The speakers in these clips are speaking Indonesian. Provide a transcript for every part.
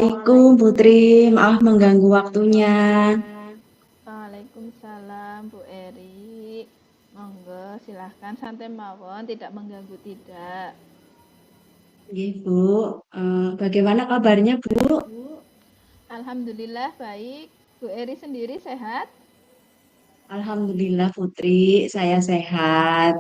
Assalamualaikum Putri, maaf mengganggu waktunya. Waalaikumsalam Bu Eri. Monggo silahkan santai mawon, tidak mengganggu tidak. Nggih, Bu. Bagaimana kabarnya, Bu? Alhamdulillah baik. Bu Eri sendiri sehat? Alhamdulillah Putri, saya sehat.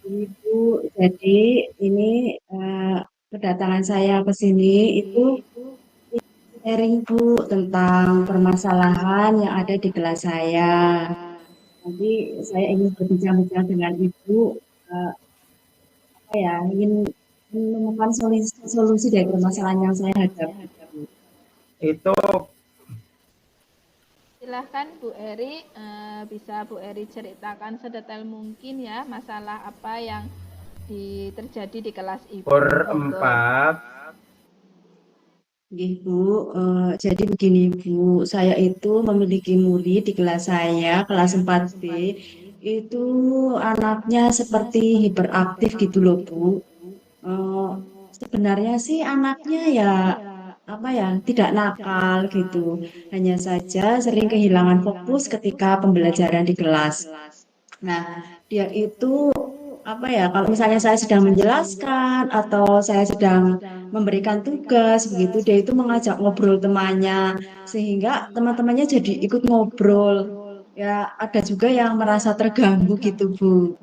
Ini Bu, jadi ini eh, kedatangan saya ke sini itu sharing Bu tentang permasalahan yang ada di kelas saya. Nanti saya ingin berbincang-bincang dengan Ibu, eh, apa ya, ingin menemukan solusi dari permasalahan yang saya hadapi. Bu. Itu Silahkan Bu Eri, bisa Bu Eri ceritakan sedetail mungkin ya masalah apa yang terjadi di kelas Ibu. Monggo. berempat. Nggih, Bu. Jadi begini, Bu. Saya itu memiliki murid di kelas saya, kelas 4B. Itu anaknya seperti hiperaktif gitu loh, Bu. Eh, Sebenarnya sih anaknya ya, apa ya, tidak nakal gitu. Hanya saja sering kehilangan fokus ketika pembelajaran di kelas. Nah, dia itu apa ya, kalau misalnya saya sedang menjelaskan atau saya sedang memberikan tugas begitu, dia itu mengajak ngobrol temannya sehingga teman-temannya jadi ikut ngobrol. Ya, ada juga yang merasa terganggu gitu, Bu.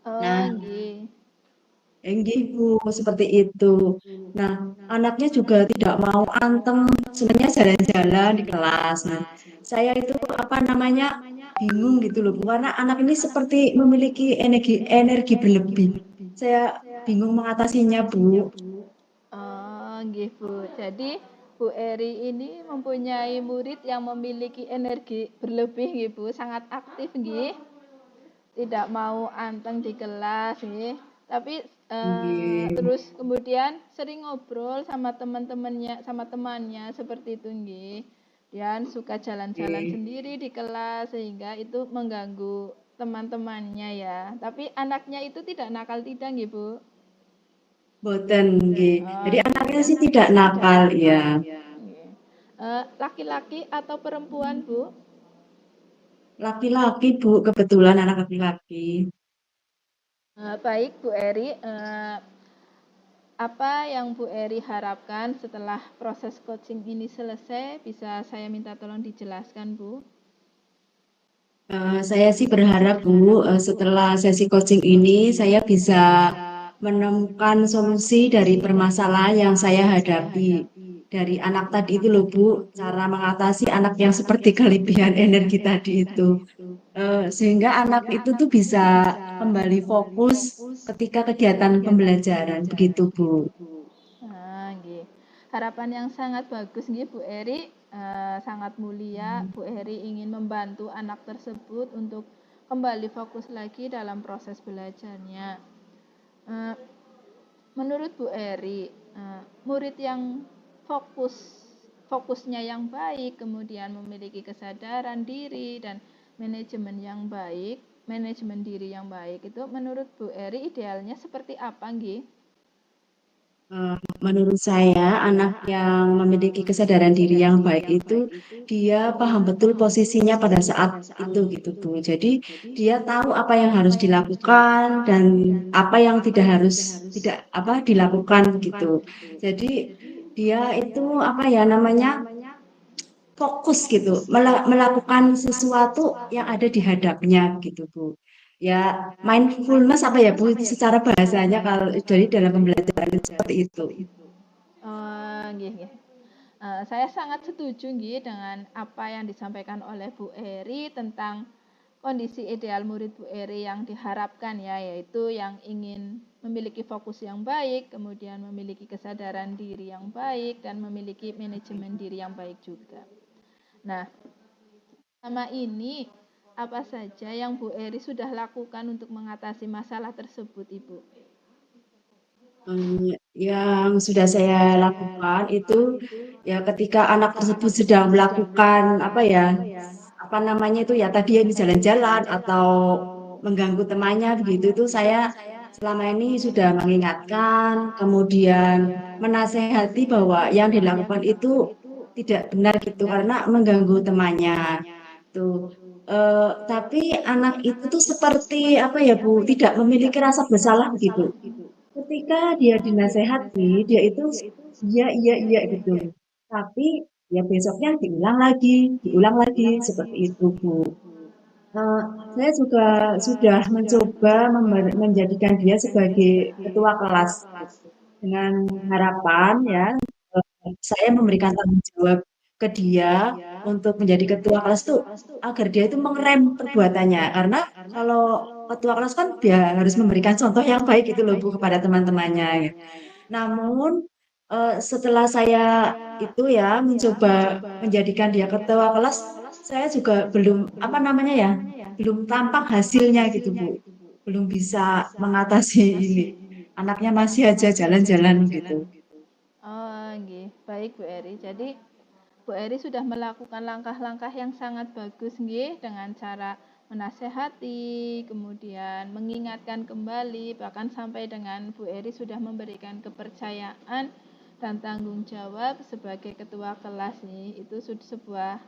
Oh, Nah, nggih. enggih, Bu, seperti itu. Nah, anaknya juga tidak mau anteng, sebenarnya jalan-jalan di kelas. Nah, saya itu apa namanya bingung gitu loh, Bu, karena anak ini seperti memiliki energi berlebih. Saya bingung mengatasinya, Bu. Oh, nggih Bu. Jadi Bu Eri ini mempunyai murid yang memiliki energi berlebih nggih Bu, sangat aktif nggih. Tidak mau anteng di kelas nggih. Tapi Nggih. terus kemudian sering ngobrol sama teman-temannya, sama temannya seperti itu nggih. Dan suka jalan-jalan Nggih. sendiri di kelas sehingga itu mengganggu teman-temannya ya. Tapi anaknya itu tidak nakal tidak nggih Bu? Boten, nggih. Oh, Jadi nggih. anaknya sih tidak nakal, ya. Nggih. Laki-laki atau perempuan, Bu? Laki-laki, Bu, kebetulan anak laki-laki. Baik, Bu Eri. Apa yang Bu Eri harapkan setelah proses coaching ini selesai? Bisa saya minta tolong dijelaskan, Bu? Saya sih berharap Bu, setelah sesi coaching ini saya bisa menemukan solusi dari permasalahan yang saya hadapi. Dari anak tadi itu loh Bu, cara mengatasi anak yang seperti kelebihan energi tadi itu. Sehingga anak itu tuh bisa kembali fokus ketika kegiatan pembelajaran, begitu Bu. Nggih. Harapan yang sangat bagus nggih Bu Eri, sangat mulia. Bu Eri ingin membantu anak tersebut untuk kembali fokus lagi dalam proses belajarnya. Eh, Menurut Bu Eri, murid yang fokusnya yang baik, kemudian memiliki kesadaran diri dan manajemen diri yang baik itu menurut Bu Eri idealnya seperti apa nggih? Menurut saya, anak yang memiliki kesadaran diri yang baik itu dia paham betul posisinya pada saat itu gitu Bu. Jadi dia tahu apa yang harus dilakukan dan apa yang tidak apa dilakukan gitu. Jadi dia itu apa ya namanya fokus gitu melakukan sesuatu yang ada di hadapnya gitu Bu. Ya, mindfulness apa ya Bu itu secara bahasanya kalau dari dalam pembelajaran itu seperti itu. Nggih nggih. Saya sangat setuju nggih dengan apa yang disampaikan oleh Bu Eri tentang kondisi ideal murid Bu Eri yang diharapkan ya, yaitu yang ingin memiliki fokus yang baik, kemudian memiliki kesadaran diri yang baik, dan memiliki manajemen diri yang baik juga. Nah, selama ini apa saja yang Bu Eri sudah lakukan untuk mengatasi masalah tersebut, Ibu? Yang sudah saya lakukan itu ya ketika anak tersebut sedang melakukan apa ya apa namanya itu ya tadi yang jalan-jalan atau mengganggu temannya begitu itu saya selama ini sudah mengingatkan, kemudian menasehati bahwa yang dilakukan itu tidak benar gitu karena mengganggu temannya. Tuh. Tapi anak itu tuh seperti apa ya Bu, tidak memiliki rasa bersalah gitu. Ketika dia dinasehati, dia itu iya iya iya gitu. Tapi ya besoknya diulang lagi seperti itu Bu. Eh, saya juga sudah mencoba menjadikan dia sebagai ketua kelas gitu. Dengan harapan ya saya memberikan tanggung jawab ke dia untuk menjadi ketua kelas itu agar dia itu mengerem perbuatannya karena kalau ketua kelas kan dia harus memberikan contoh yang baik itu loh Bu kepada teman-temannya gitu. Namun setelah saya itu ya mencoba menjadikan dia ketua kelas, saya juga belum apa namanya ya, belum tampak hasilnya gitu Bu. Belum bisa mengatasi ini. Anaknya masih aja jalan-jalan gitu. Oh, nggih. Baik Bu Eri. Jadi Bu Eri sudah melakukan langkah-langkah yang sangat bagus nggih dengan cara menasehati, kemudian mengingatkan kembali, bahkan sampai dengan Bu Eri sudah memberikan kepercayaan dan tanggung jawab sebagai ketua kelas nih. Itu sebuah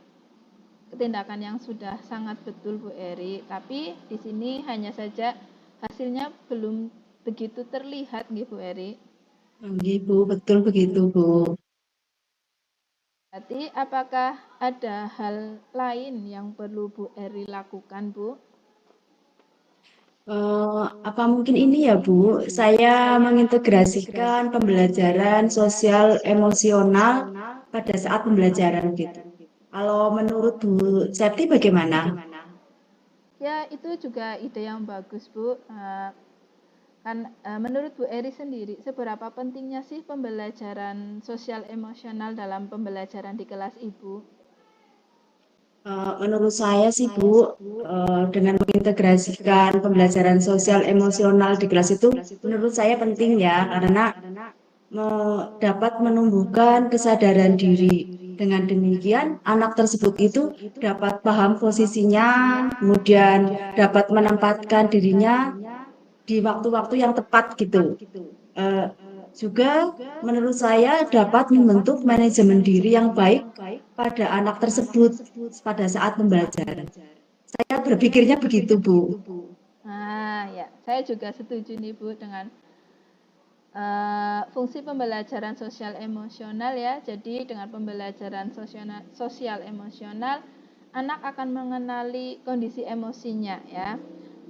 tindakan yang sudah sangat betul Bu Eri. Tapi di sini hanya saja hasilnya belum begitu terlihat nggih Bu Eri. Nggih, Bu, betul begitu, Bu. Berarti apakah ada hal lain yang perlu Bu Eri lakukan, Bu? Apa mungkin ini ya, Bu? Saya mengintegrasikan pembelajaran sosial emosional pada saat pembelajaran gitu. Kalau menurut Bu Septi bagaimana? Ya, itu juga ide yang bagus, Bu. Kan menurut Bu Eri sendiri, seberapa pentingnya sih pembelajaran sosial emosional dalam pembelajaran di kelas Ibu? Menurut saya sih, Bu, dengan mengintegrasikan pembelajaran sosial emosional di kelas itu, menurut saya penting ya, karena dapat menumbuhkan kesadaran diri. Dengan demikian, anak tersebut itu dapat paham posisinya, kemudian dapat menempatkan dirinya di waktu-waktu yang tepat gitu. Eh, Juga menurut saya dapat membentuk manajemen diri yang baik pada anak tersebut pada saat pembelajaran. Saya berpikirnya begitu, Bu. Nah, ya, saya juga setuju nih Bu dengan fungsi pembelajaran sosial emosional ya. Jadi dengan pembelajaran sosial emosional, anak akan mengenali kondisi emosinya ya,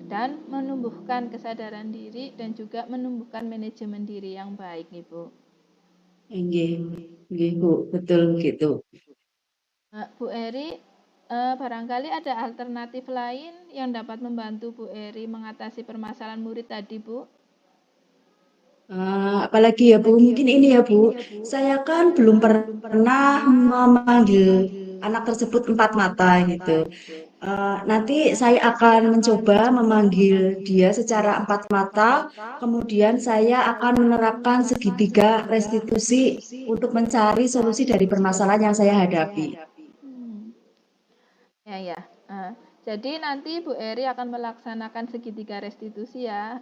dan menumbuhkan kesadaran diri dan juga menumbuhkan manajemen diri yang baik Ibu. Nggih, nggih, Bu, betul gitu. Bu Eri, barangkali ada alternatif lain yang dapat membantu Bu Eri mengatasi permasalahan murid tadi Bu? Apalagi ya Bu, mungkin ini ya Bu, saya kan belum pernah memanggil anak tersebut empat mata gitu. Nanti saya akan mencoba memanggil dia secara empat mata, kemudian saya akan menerapkan segitiga restitusi untuk mencari solusi dari permasalahan yang saya hadapi. Hmm. Ya, ya. Jadi nanti Bu Eri akan melaksanakan segitiga restitusi ya.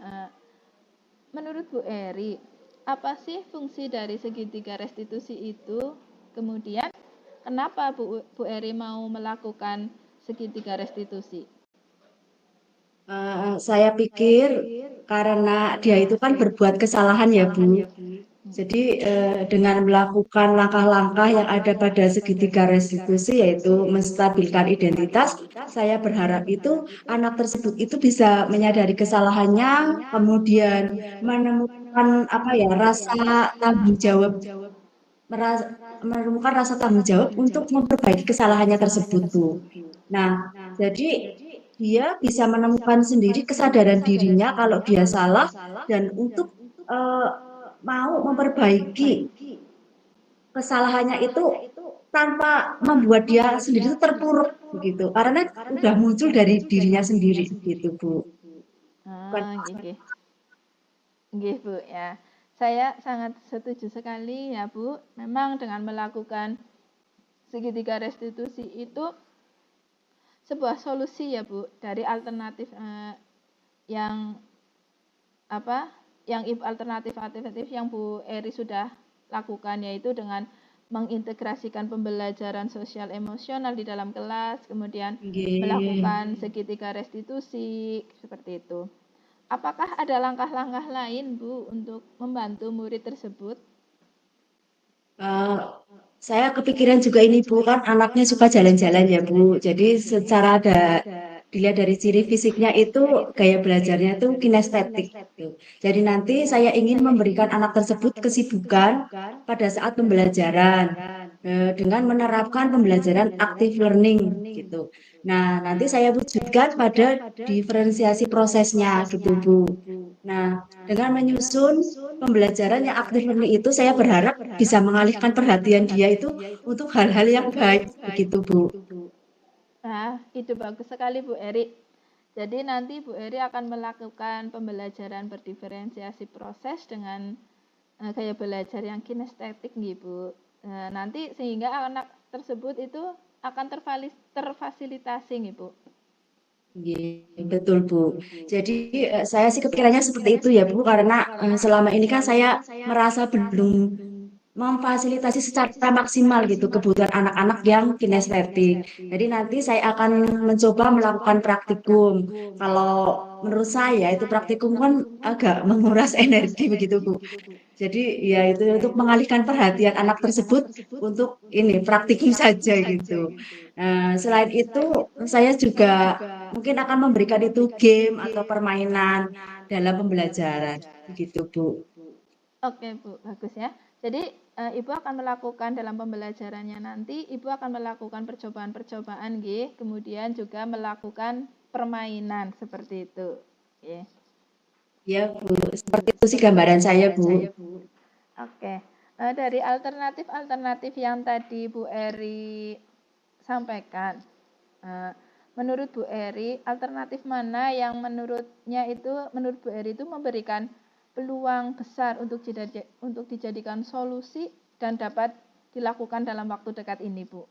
Menurut Bu Eri, apa sih fungsi dari segitiga restitusi itu? Kemudian, kenapa Bu Eri mau melakukan segitiga restitusi? Saya pikir karena dia itu kan berbuat kesalahan ya Bu. Jadi dengan melakukan langkah-langkah yang ada pada segitiga restitusi yaitu menstabilkan identitas, saya berharap itu anak tersebut itu bisa menyadari kesalahannya, kemudian menemukan apa ya rasa tanggung jawab, menemukan rasa tanggung jawab untuk memperbaiki kesalahannya tersebut, Bu. Nah, jadi dia bisa menemukan sendiri kesadaran dirinya kalau dia salah dan untuk eh, mau memperbaiki kesalahannya itu tanpa membuat dia sendiri itu terpuruk begitu karena udah muncul dari dirinya sendiri gitu Bu. Bukan Nggih, nggih Bu ya. Saya sangat setuju sekali ya Bu. Memang dengan melakukan segitiga restitusi itu sebuah solusi ya Bu dari alternatif yang apa yang alternatif yang Bu Eri sudah lakukan, yaitu dengan mengintegrasikan pembelajaran sosial emosional di dalam kelas, kemudian Nggih. melakukan segitiga restitusi seperti itu. Apakah ada langkah-langkah lain Bu untuk membantu murid tersebut? Eh, saya kepikiran juga ini Bu, kan anaknya suka jalan-jalan ya Bu. Jadi secara dilihat dari ciri fisiknya itu gaya belajarnya itu kinestetik gitu. Jadi nanti saya ingin memberikan anak tersebut kesibukan pada saat pembelajaran dengan menerapkan pembelajaran active learning gitu. Nah, nanti saya wujudkan pada diferensiasi prosesnya gitu Bu. Nah, dengan menyusun pembelajaran yang aktif learning itu saya berharap bisa mengalihkan perhatian dia itu untuk hal-hal yang baik begitu Bu. Nah, itu bagus sekali Bu Eri. Jadi nanti Bu Eri akan melakukan pembelajaran berdiferensiasi proses dengan gaya belajar yang kinestetik nih Bu. Nanti sehingga anak tersebut itu akan terfasilitasi nih Bu. Iya, betul Bu. Jadi saya sih kepikirannya seperti itu ya Bu, karena selama ini kan saya merasa belum memfasilitasi secara maksimal gitu kebutuhan anak-anak yang kinestetik. Jadi nanti saya akan mencoba melakukan praktikum. Kalau menurut saya itu praktikum kan agak menguras energi begitu Bu. Jadi ya itu untuk mengalihkan perhatian anak tersebut untuk ini praktikum saja gitu. Selain itu saya juga mungkin akan memberikan itu game atau permainan dalam pembelajaran begitu Bu. Oke Bu, bagus ya. Jadi Ibu akan melakukan dalam pembelajarannya nanti, Ibu akan melakukan percobaan-percobaan G, kemudian juga melakukan permainan seperti itu. Oke. Ya Bu, seperti itu sih gambaran saya Bu. Oke. Dari alternatif-alternatif yang tadi Bu Eri sampaikan, eh, menurut Bu Eri, alternatif mana yang menurut Bu Eri itu memberikan peluang besar untuk dijadikan solusi dan dapat dilakukan dalam waktu dekat ini, Bu?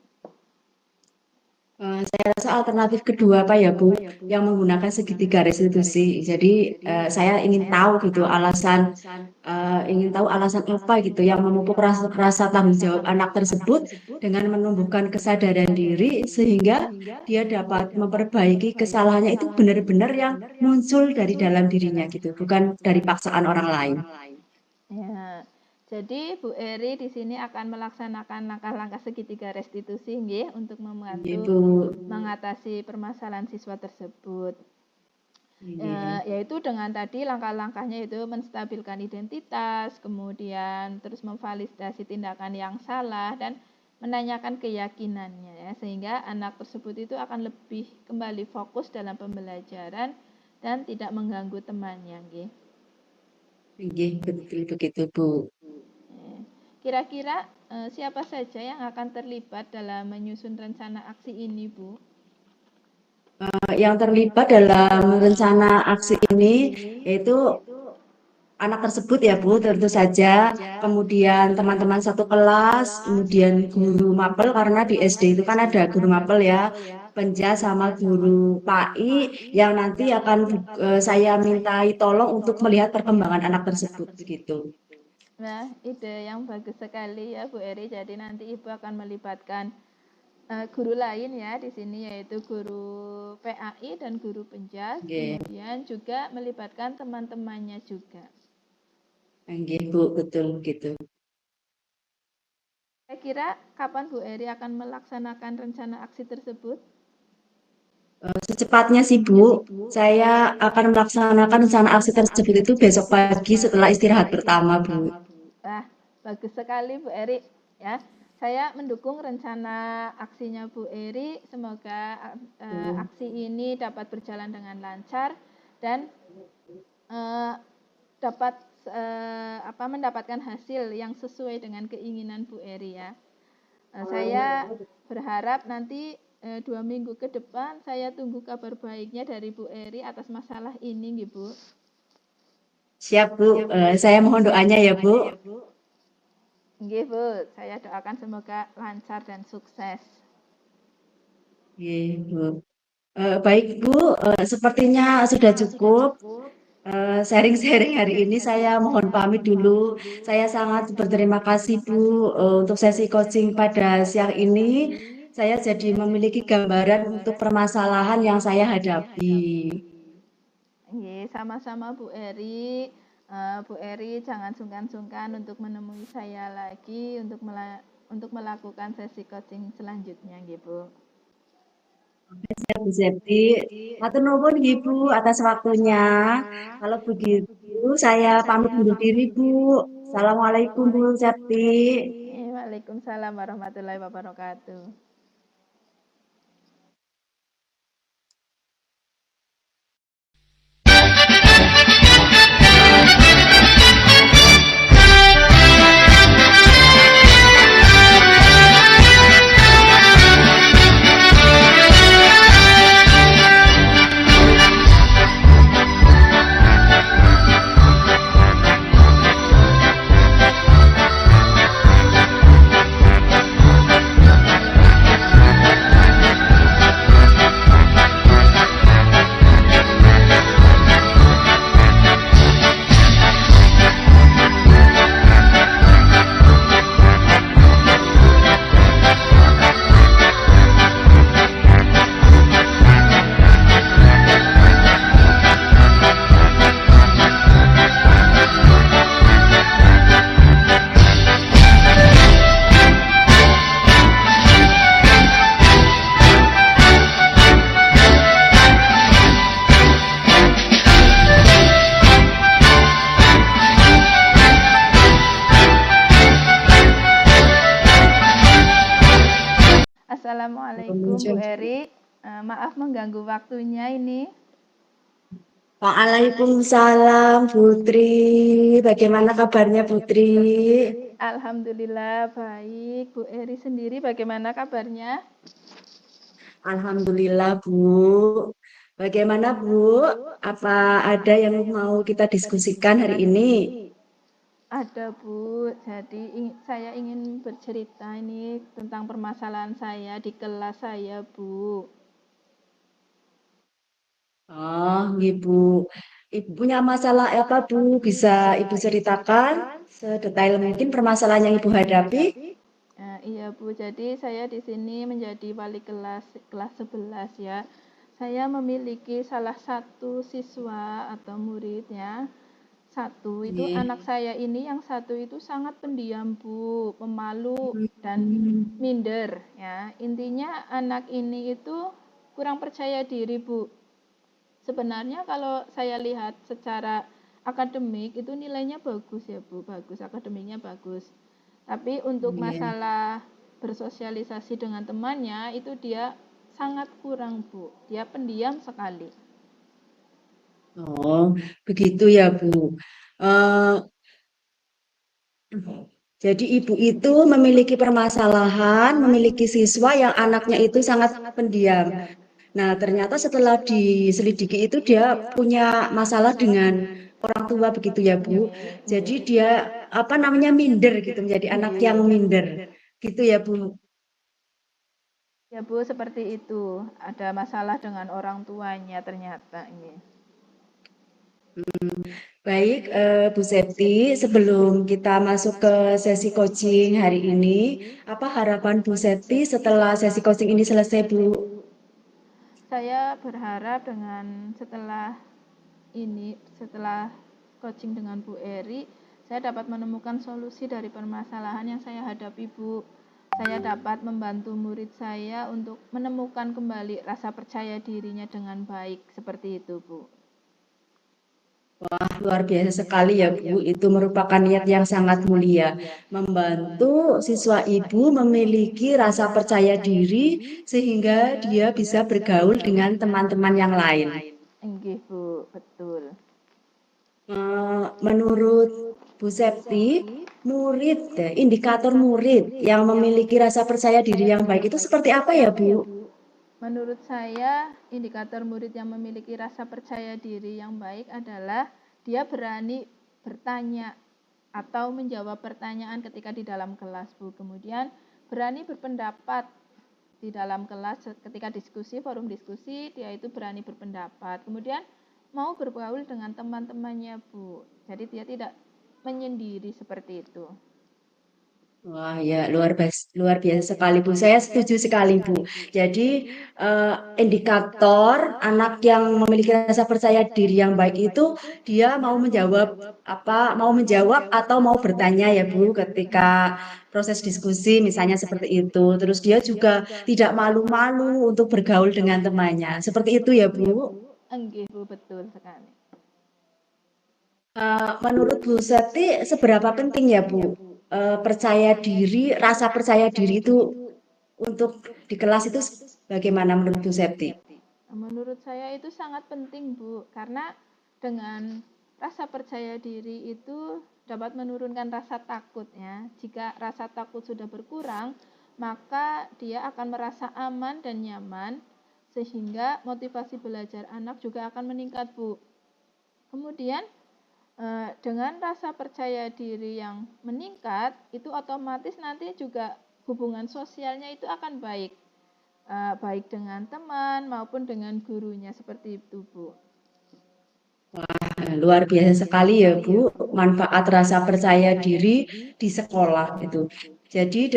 Saya rasa alternatif kedua apa ya Bu, yang menggunakan segitiga restitusi. Jadi saya ingin tahu alasan apa gitu yang memupuk rasa tanggung jawab anak tersebut dengan menumbuhkan kesadaran diri sehingga dia dapat memperbaiki kesalahannya itu benar-benar yang muncul dari dalam dirinya gitu, bukan dari paksaan orang lain. Ya, jadi Bu Eri di sini akan melaksanakan langkah-langkah segitiga restitusi nggih, untuk Iya membantu Bu. mengatasi permasalahan siswa tersebut. Iya. Yaitu dengan tadi langkah-langkahnya itu menstabilkan identitas, kemudian terus memvalidasi tindakan yang salah dan menanyakan keyakinannya ya, sehingga anak tersebut itu akan lebih kembali fokus dalam pembelajaran dan tidak mengganggu temannya nggih. Iya, betul begitu Bu. Kira-kira siapa saja yang akan terlibat dalam menyusun rencana aksi ini, Bu? Yang terlibat dalam rencana aksi ini yaitu anak tersebut ya Bu, tentu saja, kemudian teman-teman satu kelas, kemudian guru mapel karena di SD itu kan ada guru mapel ya, penja sama guru PAI yang nanti akan saya mintai tolong untuk melihat perkembangan anak tersebut begitu. Nah, ide yang bagus sekali ya Bu Eri. Jadi nanti Ibu akan melibatkan guru lain ya di sini, yaitu guru PAI dan guru penjas, Nggih, kemudian juga melibatkan teman-temannya juga. nggih Bu, betul gitu. Kira-kira kapan Bu Eri akan melaksanakan rencana aksi tersebut? Secepatnya sih Bu, saya akan melaksanakan rencana aksi tersebut itu besok pagi setelah istirahat pertama Bu. Wah, bagus sekali Bu Eri ya. Saya mendukung rencana aksinya Bu Eri. Semoga aksi ini dapat berjalan dengan lancar dan eh, dapat mendapatkan hasil yang sesuai dengan keinginan Bu Eri ya. Saya berharap nanti 2 minggu ke depan saya tunggu kabar baiknya dari Bu Eri atas masalah ini, Bu. Siap Bu, saya mohon doanya ya Bu. Nggih, Bu. Saya doakan semoga lancar dan sukses. Iya, Bu. Baik Bu, sepertinya sudah cukup sharing-sharing hari ini. Saya mohon pamit dulu. Saya sangat berterima kasih Bu untuk sesi coaching pada siang ini. Saya jadi memiliki gambaran untuk permasalahan yang saya hadapi. Nggih, sama-sama Bu Eri. Bu Eri jangan sungkan-sungkan untuk menemui saya lagi untuk melakukan sesi coaching selanjutnya, nggih Bu. Saya Bu Septi, matur nuwun nggih Bu atas waktunya. Kalau begitu, saya pamit undur diri Bu. Assalamualaikum Bu Septi. Waalaikumsalam warahmatullahi wabarakatuh. Assalamualaikum Bu Eri. Maaf mengganggu waktunya ini. Waalaikumsalam Putri. Bagaimana kabarnya Putri? Alhamdulillah baik. Bu Eri sendiri bagaimana kabarnya? Alhamdulillah Bu. Bagaimana Bu? Apa ada yang mau kita diskusikan hari ini? Ada Bu, jadi saya ingin bercerita ini tentang permasalahan saya di kelas saya Bu. Oh, Ibu. Ibu punya masalah apa Bu? Bisa Ibu ceritakan sedetail mungkin permasalahan yang Ibu hadapi? Iya Bu, jadi saya di sini menjadi wali kelas 11 ya. Saya memiliki salah satu siswa atau muridnya. Satu itu Iya. anak saya ini yang satu itu sangat pendiam Bu, pemalu dan Hmm. minder ya. Intinya anak ini itu kurang percaya diri Bu. Sebenarnya kalau saya lihat secara akademik itu nilainya bagus ya Bu, bagus, akademiknya bagus. Tapi untuk Iya. masalah bersosialisasi dengan temannya itu dia sangat kurang Bu. Dia pendiam sekali. Oh, begitu ya Bu. Eh, jadi Ibu itu memiliki permasalahan, memiliki siswa yang anaknya itu sangat pendiam. Nah, ternyata setelah diselidiki itu dia punya masalah dengan orang tua begitu ya, Bu. Jadi dia apa namanya minder gitu, menjadi anak yang minder. Gitu ya, Bu. Ya Bu, seperti itu. Ada masalah dengan orang tuanya ternyata ini. Baik, Bu Septi, sebelum kita masuk ke sesi coaching hari ini, apa harapan Bu Septi setelah sesi coaching ini selesai, Bu? Saya berharap dengan setelah coaching dengan Bu Eri, saya dapat menemukan solusi dari permasalahan yang saya hadapi Bu. Saya dapat membantu murid saya untuk menemukan kembali rasa percaya dirinya dengan baik, seperti itu Bu. Wah, luar biasa sekali ya, Bu. Itu merupakan niat yang sangat mulia. Membantu siswa Ibu memiliki rasa percaya diri sehingga dia bisa bergaul dengan teman-teman yang lain. Enggih Bu, betul. Menurut Bu Septi, indikator murid yang memiliki rasa percaya diri yang baik itu seperti apa ya, Bu? Menurut saya, indikator murid yang memiliki rasa percaya diri yang baik adalah dia berani bertanya atau menjawab pertanyaan ketika di dalam kelas, Bu. Kemudian berani berpendapat di dalam kelas ketika diskusi, forum diskusi, dia itu berani berpendapat. Kemudian mau bergaul dengan teman-temannya, Bu. Jadi dia tidak menyendiri seperti itu. Wah ya luar biasa sekali Bu. Saya setuju sekali Bu. Jadi indikator anak yang memiliki rasa percaya diri yang baik itu dia mau menjawab atau mau bertanya ya Bu ketika proses diskusi misalnya seperti itu. Terus dia juga tidak malu-malu untuk bergaul dengan temannya. Seperti itu ya Bu. Enggih, Bu, betul sekali. Menurut Bu Septi, seberapa penting ya Bu percaya diri, rasa percaya diri itu untuk di kelas itu bagaimana menurut Bu Septi? Menurut saya itu sangat penting, Bu, karena dengan rasa percaya diri itu dapat menurunkan rasa takut ya. Jika rasa takut sudah berkurang, maka dia akan merasa aman dan nyaman sehingga motivasi belajar anak juga akan meningkat, Bu. Kemudian dengan rasa percaya diri yang meningkat, itu otomatis nanti juga hubungan sosialnya itu akan baik. Baik dengan teman maupun dengan gurunya, seperti itu, Bu. Luar biasa sekali ya Bu, manfaat rasa percaya diri di sekolah itu. Jadi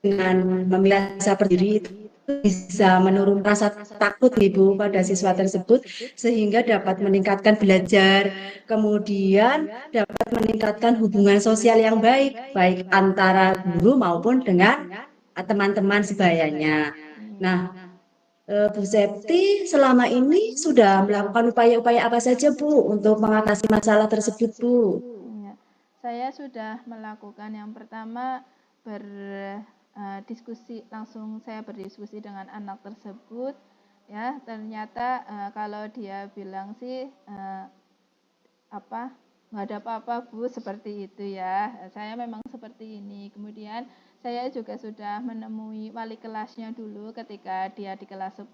dengan memilih rasa percaya diri itu bisa menurunkan rasa takut Ibu pada siswa tersebut sehingga dapat meningkatkan belajar, kemudian dapat meningkatkan hubungan sosial yang baik, baik antara guru maupun dengan teman-teman sebayanya. Nah, Bu Septi selama ini sudah melakukan upaya-upaya apa saja Bu untuk mengatasi masalah tersebut Bu? Ya, saya sudah melakukan yang pertama berdiskusi langsung, saya berdiskusi dengan anak tersebut. Ya, ternyata kalau dia bilang sih apa nggak ada apa-apa Bu, seperti itu ya, saya memang seperti ini. Kemudian saya juga sudah menemui wali kelasnya dulu ketika dia di kelas 10.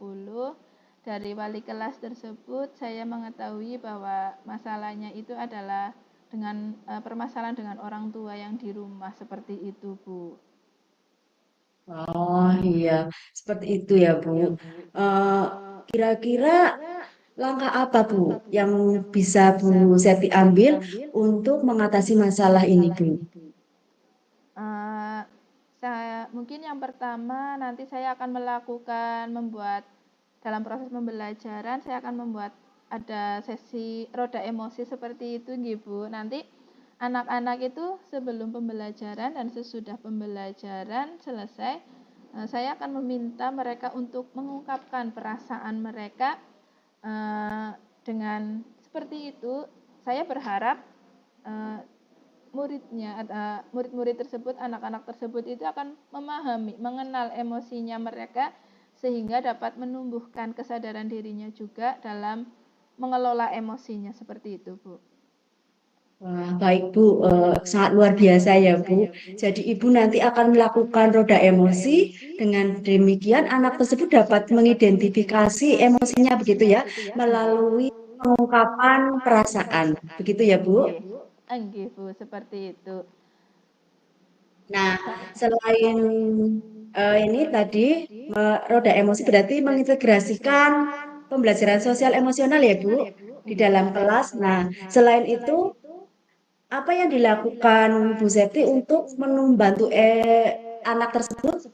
Dari wali kelas tersebut saya mengetahui bahwa masalahnya itu adalah dengan permasalahan dengan orang tua yang di rumah, seperti itu Bu. Oh iya, seperti itu ya Bu. Eh, Kira-kira langkah apa Bu yang bisa Bu Septi ambil untuk mengatasi masalah ini Bu? Uh, saya mungkin yang pertama nanti saya akan membuat dalam proses pembelajaran, saya akan membuat ada sesi roda emosi seperti itu Bu. Nanti anak-anak itu sebelum pembelajaran dan sesudah pembelajaran selesai, saya akan meminta mereka untuk mengungkapkan perasaan mereka. Dengan seperti itu saya berharap murid-murid tersebut, anak-anak tersebut itu akan memahami, mengenal emosinya mereka sehingga dapat menumbuhkan kesadaran dirinya juga dalam mengelola emosinya, seperti itu Bu. Wah, baik Bu, sangat luar biasa ya Bu. Jadi Ibu nanti akan melakukan roda emosi, dengan demikian anak tersebut dapat mengidentifikasi emosinya begitu ya, melalui pengungkapan perasaan. Begitu ya Bu? Enggih Bu, seperti itu. Nah, selain ini tadi roda emosi berarti mengintegrasikan pembelajaran sosial emosional ya Bu di dalam kelas. Nah, selain itu apa yang dilakukan Bu Septi untuk membantu anak tersebut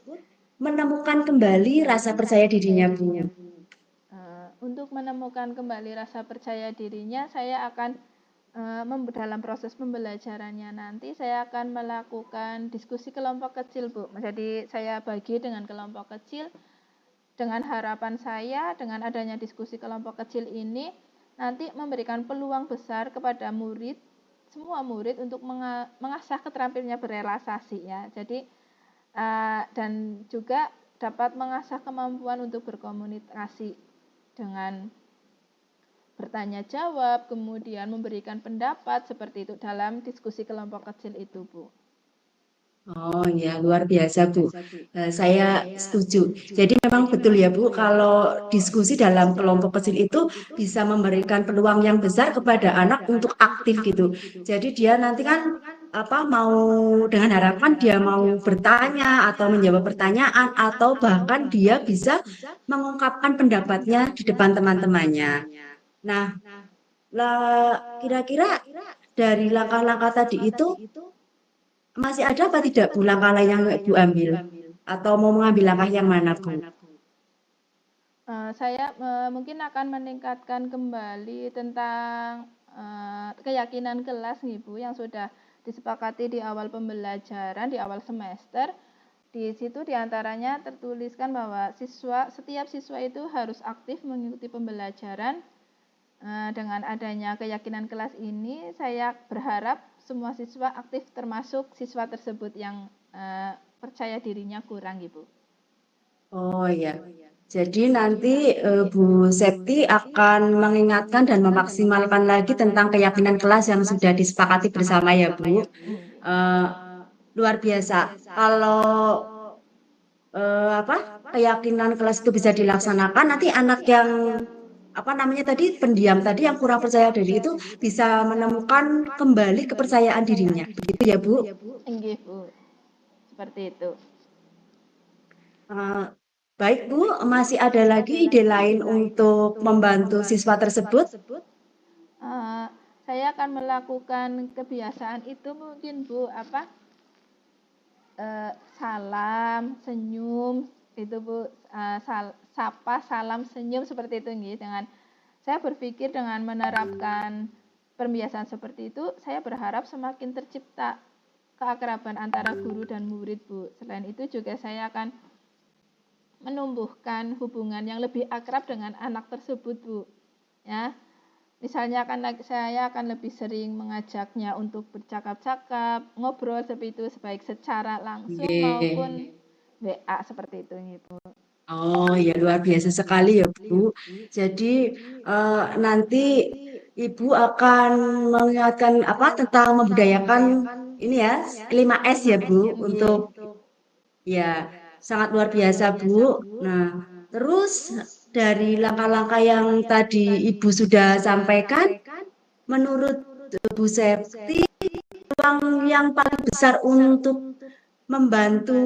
menemukan kembali rasa percaya dirinya Bu? Untuk menemukan kembali rasa percaya dirinya, saya akan dalam proses pembelajarannya nanti saya akan melakukan diskusi kelompok kecil Bu. Jadi saya bagi dengan kelompok kecil dengan harapan saya dengan adanya diskusi kelompok kecil ini nanti memberikan peluang besar kepada murid, semua murid untuk mengasah keterampilannya berrelasasi ya. Jadi dan juga dapat mengasah kemampuan untuk berkomunikasi dengan bertanya jawab, kemudian memberikan pendapat, seperti itu dalam diskusi kelompok kecil itu Bu. Oh ya, luar biasa Bu. Saya setuju. Jadi memang betul ya Bu, kalau diskusi dalam kelompok kecil itu bisa memberikan peluang yang besar kepada anak untuk aktif gitu. Jadi dia nanti kan mau dengan harapan dia mau bertanya atau menjawab pertanyaan atau bahkan dia bisa mengungkapkan pendapatnya di depan teman-temannya. Nah, kira-kira dari langkah-langkah tadi itu masih ada apa tidak Bu langkah lain yang Ibu ambil? Atau mau mengambil langkah yang mana Bu? Saya mungkin akan meningkatkan kembali tentang keyakinan kelas nih Bu yang sudah disepakati di awal pembelajaran, di awal semester. Di situ diantaranya tertuliskan bahwa setiap siswa itu harus aktif mengikuti pembelajaran. Dengan adanya keyakinan kelas ini, saya berharap semua siswa aktif termasuk siswa tersebut yang percaya dirinya kurang gitu. Oh ya, jadi nanti Bu Septi akan mengingatkan dan memaksimalkan lagi tentang keyakinan kelas yang sudah disepakati bersama ya Bu. Eh, Luar biasa. Kalau apa keyakinan kelas itu bisa dilaksanakan, nanti anak yang apa namanya tadi pendiam tadi yang kurang percaya diri itu bisa menemukan kembali kepercayaan dirinya. Begitu ya Bu. Nggih, Bu. Seperti itu. Eh, Baik Bu, masih ada lagi ide lain untuk membantu siswa tersebut? Uh, saya akan melakukan kebiasaan itu mungkin Bu, salam, senyum, itu Bu, sapa, salam, senyum seperti itu nih. Saya berpikir dengan menerapkan pembiasaan seperti itu, saya berharap semakin tercipta keakraban antara guru dan murid Bu. Selain itu juga saya akan menumbuhkan hubungan yang lebih akrab dengan anak tersebut Bu. Ya, misalnya saya akan lebih sering mengajaknya untuk bercakap-cakap, ngobrol seperti itu, baik secara langsung Oke. maupun WA seperti itu Bu. Oh ya luar biasa sekali ya Bu. Jadi nanti Ibu akan mengingatkan apa tentang membudayakan ini ya 5S ya Bu untuk ya sangat luar biasa Bu. Nah terus dari langkah-langkah yang tadi Ibu sudah sampaikan, menurut Bu Septi peluang yang paling besar untuk membantu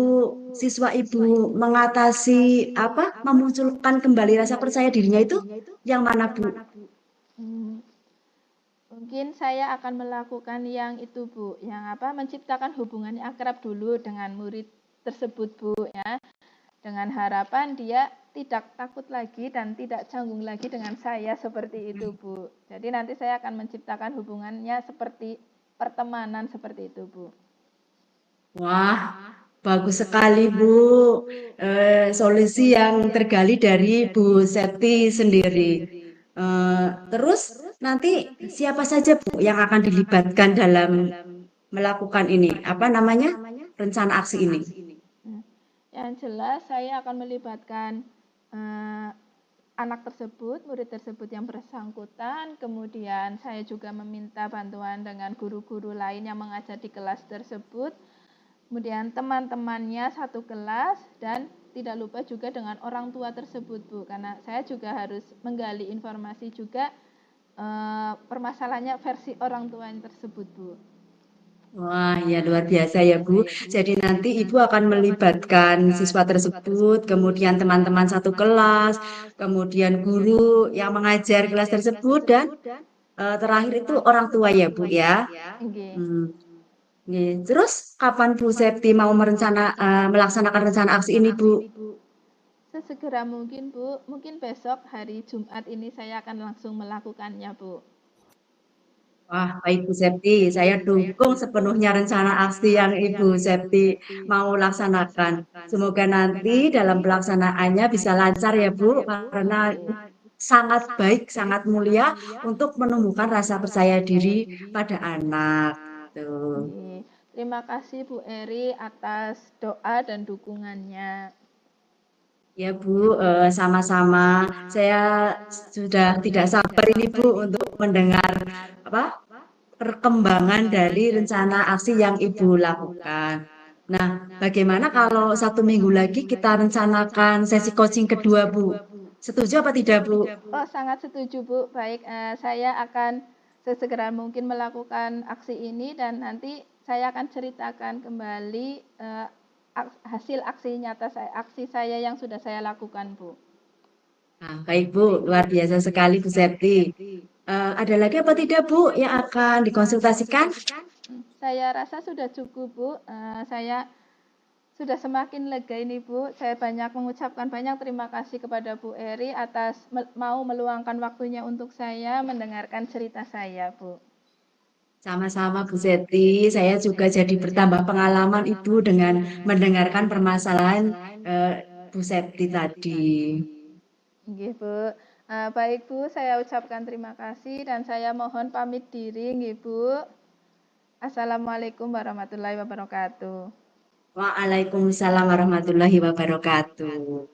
siswa Ibu mengatasi apa memunculkan kembali rasa percaya dirinya itu yang mana Bu? Hmm, Mungkin saya akan melakukan yang itu Bu, yang menciptakan hubungan yang akrab dulu dengan murid tersebut Bu ya, dengan harapan dia tidak takut lagi dan tidak canggung lagi dengan saya seperti itu Bu. Jadi nanti saya akan menciptakan hubungannya seperti pertemanan seperti itu Bu. Wah, bagus sekali Bu. Solusi yang tergali dari Bu Septi sendiri. Terus nanti siapa saja Bu yang akan dilibatkan dalam melakukan ini? Apa namanya? Rencana aksi ini. Nah, yang jelas saya akan melibatkan eh, anak tersebut, murid tersebut yang bersangkutan, kemudian saya juga meminta bantuan dengan guru-guru lain yang mengajar di kelas tersebut, kemudian teman-temannya satu kelas, dan tidak lupa juga dengan orang tua tersebut Bu, karena saya juga harus menggali informasi juga permasalahannya versi orang tua tersebut Bu. Wah, ya luar biasa ya Bu. Jadi nanti Ibu akan melibatkan siswa tersebut, kemudian teman-teman satu kelas, kemudian guru yang mengajar kelas tersebut, dan terakhir itu orang tua ya Bu ya. Oke. Hmm. Nih, terus kapan Bu Septi mau melaksanakan rencana aksi ini Bu? Sesegera mungkin Bu, mungkin besok hari Jumat ini saya akan langsung melakukannya Bu. Wah, baik Bu Septi, saya dukung sepenuhnya rencana aksi yang Ibu Septi mau laksanakan. Semoga nanti dalam pelaksanaannya bisa lancar ya Bu, karena sangat baik, sangat mulia untuk menumbuhkan rasa percaya diri pada anak. Tuh. Terima kasih Bu Eri atas doa dan dukungannya. Ya Bu, sama-sama. Saya sudah tidak sabar ini Bu untuk mendengar apa perkembangan dari rencana aksi yang Ibu lakukan. Nah, bagaimana kalau 1 minggu lagi kita rencanakan sesi coaching kedua Bu? Setuju apa tidak Bu? Oh, sangat setuju Bu. Baik, saya akan sesegera mungkin melakukan aksi ini dan nanti saya akan ceritakan kembali hasil aksi saya yang sudah saya lakukan, Bu. Nah, baik Bu, luar biasa sekali Bu Septi. Ada lagi apa tidak Bu yang akan dikonsultasikan? Saya rasa sudah cukup, Bu. Saya sudah semakin lega ini, Bu. Saya mengucapkan banyak terima kasih kepada Bu Eri atas mau meluangkan waktunya untuk saya mendengarkan cerita saya, Bu. Sama-sama Bu Septi, saya juga jadi bertambah pengalaman Ibu dengan mendengarkan permasalahan eh, Bu Septi tadi. Nggih, Bu. Baik, Bu, saya ucapkan terima kasih dan saya mohon pamit diri, nggih, Bu. Assalamualaikum warahmatullahi wabarakatuh. Waalaikumsalam warahmatullahi wabarakatuh.